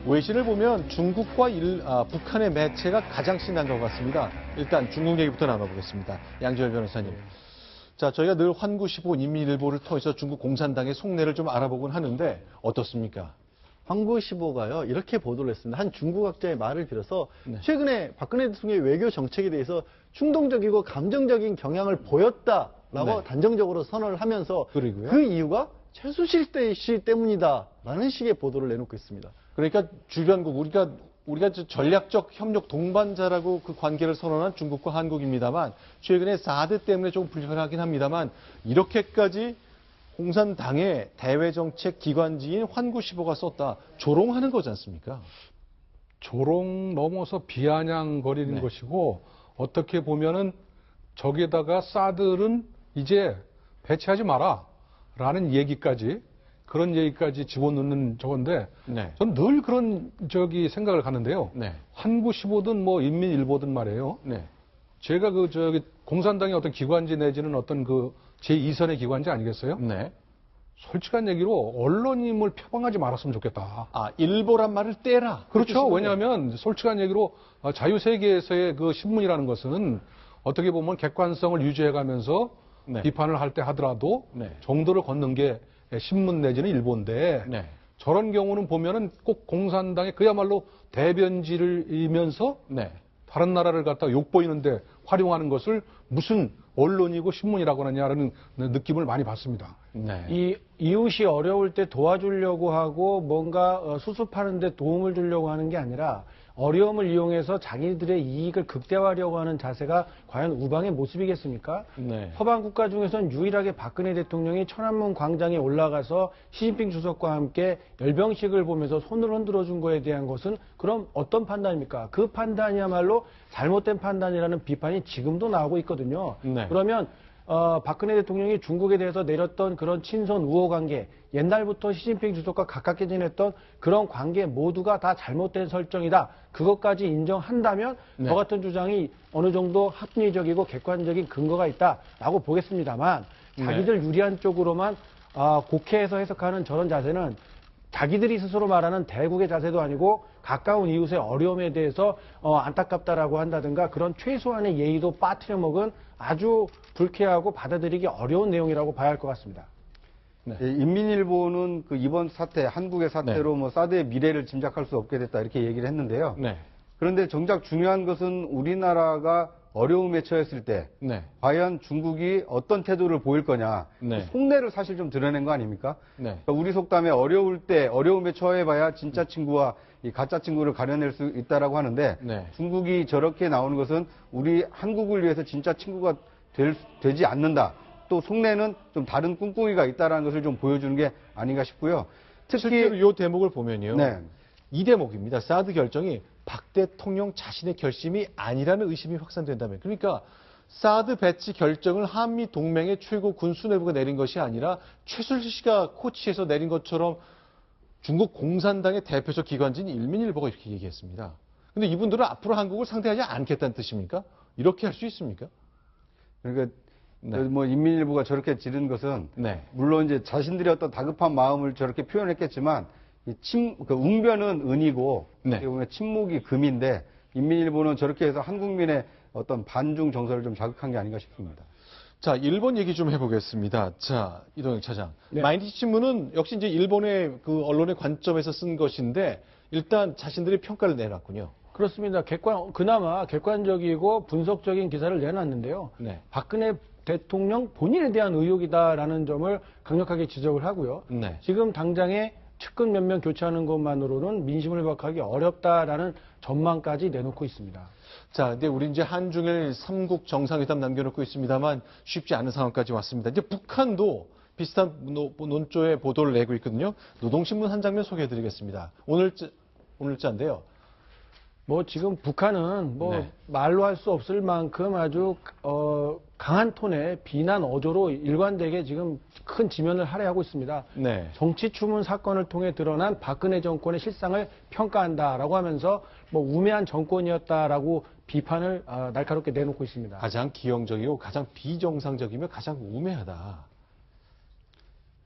외신을 보면 중국과 북한의 매체가 가장 신난 것 같습니다. 일단 중국 얘기부터 나눠보겠습니다. 양지열 변호사님. 자, 저희가 늘 환구시보 인민일보를 통해서 중국 공산당의 속내를 좀 알아보곤 하는데 어떻습니까? 환구시보가요, 이렇게 보도를 했습니다. 한 중국학자의 말을 빌어서 최근에 박근혜 대통령의 외교 정책에 대해서 충동적이고 감정적인 경향을 보였다라고 단정적으로 선언을 하면서 그리고요? 그 이유가 최순실 씨 때문이다라는 식의 보도를 내놓고 있습니다. 그러니까 주변국, 우리가 전략적 협력 동반자라고 그 관계를 선언한 중국과 한국입니다만 최근에 사드 때문에 좀 불편하긴 합니다만 이렇게까지 공산당의 대외정책 기관지인 환구시보가 썼다. 조롱하는 거지 않습니까? 조롱 넘어서 비아냥거리는 것이고 어떻게 보면은 저기에다가 사드는 이제 배치하지 마라 라는 얘기까지 그런 얘기까지 집어넣는 저건데 전 늘 그런 생각을 하는데요. 환구시보든 뭐 인민일보든 말이에요. 제가 공산당의 어떤 기관지 내지는 어떤 제2선의 기관지 아니겠어요? 솔직한 얘기로 언론임을 표방하지 말았으면 좋겠다. 아, 일보란 말을 떼라. 그렇죠. 왜냐하면 솔직한 얘기로 자유세계에서의 그 신문이라는 것은 어떻게 보면 객관성을 유지해가면서 비판을 할 때 하더라도 정도를 걷는 게 신문 내지는 일본인데 저런 경우는 보면은 꼭 공산당의 그야말로 대변지를이면서 다른 나라를 갖다가 욕보이는데 활용하는 것을 무슨 언론이고 신문이라고 하냐라는 느낌을 많이 받습니다. 이 이웃이 어려울 때 도와주려고 하고 뭔가 수습하는 데 도움을 주려고 하는 게 아니라 어려움을 이용해서 자기들의 이익을 극대화하려고 하는 자세가 과연 우방의 모습이겠습니까? 서방 국가 중에서는 유일하게 박근혜 대통령이 천안문 광장에 올라가서 시진핑 주석과 함께 열병식을 보면서 손을 흔들어 준 거에 대한 것은 그럼 어떤 판단입니까? 그 판단이야말로 잘못된 판단이라는 비판이 지금도 나오고 있거든요. 그러면 박근혜 대통령이 중국에 대해서 내렸던 그런 친선 우호 관계, 옛날부터 시진핑 주석과 가깝게 지냈던 그런 관계 모두가 다 잘못된 설정이다. 그것까지 인정한다면 저 같은 주장이 어느 정도 합리적이고 객관적인 근거가 있다라고 보겠습니다만 자기들 유리한 쪽으로만 곡해해서 해석하는 저런 자세는 자기들이 스스로 말하는 대국의 자세도 아니고 가까운 이웃의 어려움에 대해서 안타깝다라고 한다든가 그런 최소한의 예의도 빠뜨려 먹은 아주 불쾌하고 받아들이기 어려운 내용이라고 봐야 할 것 같습니다. 인민일보는 이번 사태, 한국의 사태로 뭐 사드의 미래를 짐작할 수 없게 됐다 이렇게 얘기를 했는데요. 그런데 정작 중요한 것은 우리나라가 어려움에 처했을 때 과연 중국이 어떤 태도를 보일 거냐 속내를 사실 좀 드러낸 거 아닙니까? 그러니까 우리 속담에 어려울 때 어려움에 처해봐야 진짜 친구와 이 가짜 친구를 가려낼 수 있다라고 하는데 중국이 저렇게 나오는 것은 우리 한국을 위해서 진짜 친구가 되지 않는다. 또 속내는 좀 다른 꿍꿍이가 있다라는 것을 좀 보여주는 게 아닌가 싶고요. 특히 실제로 이 대목을 보면요. 이 대목입니다. 사드 결정이 박 대통령 자신의 결심이 아니라는 의심이 확산된다면. 그러니까 사드 배치 결정을 한미 동맹의 최고 군수내부가 내린 것이 아니라 최순실 씨가 코치해서 내린 것처럼 중국 공산당의 대표적 기관지인 인민일보가 이렇게 얘기했습니다. 근데 이분들은 앞으로 한국을 상대하지 않겠다는 뜻입니까? 이렇게 할 수 있습니까? 그러니까 뭐 인민일보가 저렇게 지른 것은 물론 이제 자신들의 어떤 다급한 마음을 저렇게 표현했겠지만 웅변은 은이고 어떻게 보면 침묵이 금인데 인민일보는 저렇게 해서 한국민의 어떤 반중 정서를 좀 자극한 게 아닌가 싶습니다. 자, 일본 얘기 좀 해보겠습니다. 자, 이동혁 차장. 마이니치 신문은 역시 이제 일본의 그 언론의 관점에서 쓴 것인데 일단 자신들의 평가를 내놨군요. 그렇습니다. 그나마 객관적이고 분석적인 기사를 내놨는데요. 박근혜 대통령 본인에 대한 의혹이다라는 점을 강력하게 지적을 하고요. 지금 당장에 측근 몇 명 교체하는 것만으로는 민심을 회복하기 어렵다라는 전망까지 내놓고 있습니다. 자, 근데 우리 이제 한중일 3국 정상회담 남겨놓고 있습니다만 쉽지 않은 상황까지 왔습니다. 이제 북한도 비슷한 논조의 보도를 내고 있거든요. 노동신문 한 장면 소개해드리겠습니다. 오늘자인데요. 뭐 지금 북한은 말로 할 수 없을 만큼 아주 강한 톤의 비난 어조로 일관되게 지금 큰 지면을 할애하고 있습니다. 정치 추문 사건을 통해 드러난 박근혜 정권의 실상을 평가한다라고 하면서 뭐 우매한 정권이었다라고 비판을 날카롭게 내놓고 있습니다. 가장 기형적이고 가장 비정상적이며 가장 우매하다.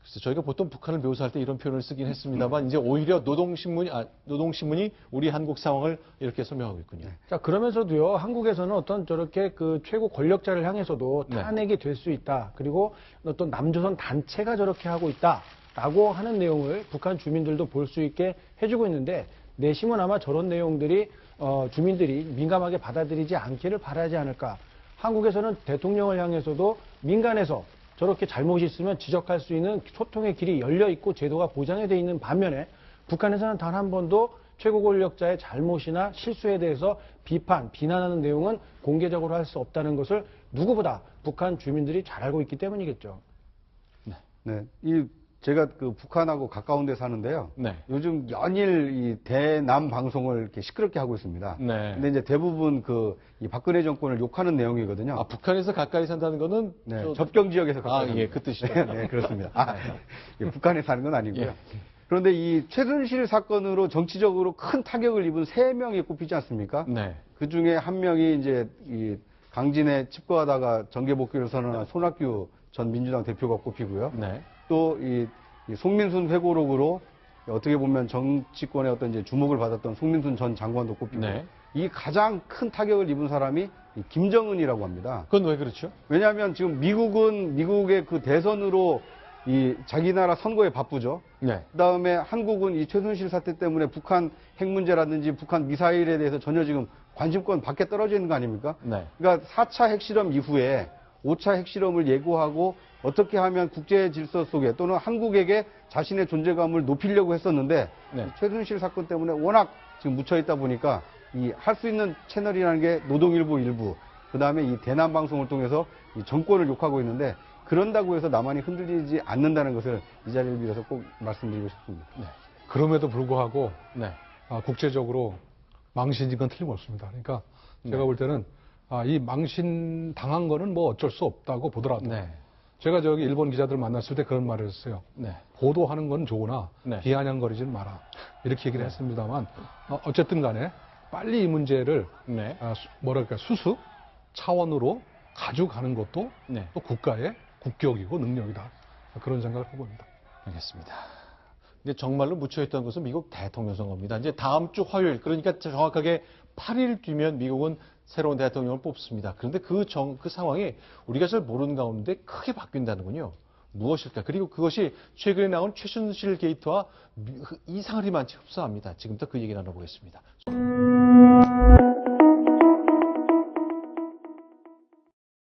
그래서 저희가 보통 북한을 묘사할 때 이런 표현을 쓰긴 했습니다만 이제 오히려 노동신문이 우리 한국 상황을 이렇게 설명하고 있군요. 자, 그러면서도요, 한국에서는 어떤 저렇게 그 최고 권력자를 향해서도 탄핵이 될 수 있다. 그리고 어떤 남조선 단체가 저렇게 하고 있다라고 하는 내용을 북한 주민들도 볼 수 있게 해주고 있는데 내심은 아마 저런 내용들이 주민들이 민감하게 받아들이지 않기를 바라지 않을까. 한국에서는 대통령을 향해서도 민간에서 저렇게 잘못이 있으면 지적할 수 있는 소통의 길이 열려 있고 제도가 보장이 돼 있는 반면에 북한에서는 단 한 번도 최고 권력자의 잘못이나 실수에 대해서 비난하는 내용은 공개적으로 할 수 없다는 것을 누구보다 북한 주민들이 잘 알고 있기 때문이겠죠. 네. 제가 그 북한하고 가까운 데 사는데요. 네. 요즘 연일 이 대남 방송을 이렇게 시끄럽게 하고 있습니다. 네. 근데 이제 대부분 이 박근혜 정권을 욕하는 내용이거든요. 아, 북한에서 가까이 산다는 거는 네, 접경 지역에서 가까이 예, 그 뜻이죠. 네, 그렇습니다. 북한에 사는 건 아니고요. 예. 그런데 이 최순실 사건으로 정치적으로 큰 타격을 입은 3명이 꼽히지 않습니까? 네. 그 중에 한 명이 이제 이 강진에 칩거하다가 정계 복귀를 선언한 손학규 전 민주당 대표가 꼽히고요. 네. 또 이 송민순 회고록으로 어떻게 보면 정치권의 어떤 이제 주목을 받았던 송민순 전 장관도 꼽히고 네. 이 가장 큰 타격을 입은 사람이 김정은이라고 합니다. 그건 왜 그렇죠? 왜냐하면 지금 미국의 그 대선으로 자기 나라 선거에 바쁘죠. 네. 그다음에 한국은 이 최순실 사태 때문에 북한 핵 문제라든지 북한 미사일에 대해서 전혀 지금 관심권 밖에 떨어져 있는 거 아닙니까? 네. 그러니까 4차 핵실험 이후에 5차 핵실험을 예고하고 어떻게 하면 국제 질서 속에 또는 한국에게 자신의 존재감을 높이려고 했었는데 네. 최순실 사건 때문에 워낙 지금 묻혀 있다 보니까 할 수 있는 채널이라는 게 노동일보 일부, 그다음에 이 대남 방송을 통해서 이 정권을 욕하고 있는데 그런다고 해서 남한이 흔들리지 않는다는 것을 이 자리를 빌어서 꼭 말씀드리고 싶습니다. 네. 그럼에도 불구하고 네. 국제적으로 망신인 건 틀림없습니다. 그러니까 제가 볼 때는 이 망신 당한 거는 뭐 어쩔 수 없다고 보더라도 네. 제가 저기 일본 기자들 만났을 때 그런 말을 했어요. 네. 보도하는 건 좋으나 네. 비아냥거리지는 마라. 이렇게 얘기를 했습니다만 어쨌든 간에 빨리 이 문제를 네. 수습 차원으로 가져가는 것도 네. 또 국가의 국격이고 능력이다. 그런 생각을 해봅니다. 알겠습니다. 이제 정말로 묻혀있던 것은 미국 대통령 선거입니다. 이제 다음 주 화요일, 그러니까 정확하게 8일 뒤면 미국은 새로운 대통령을 뽑습니다. 그런데 그 상황이 우리가 잘 모르는 가운데 크게 바뀐다는군요. 무엇일까? 그리고 그것이 최근에 나온 최순실 게이트와 이상하리만치 흡사합니다. 지금부터 그 얘기 나눠보겠습니다.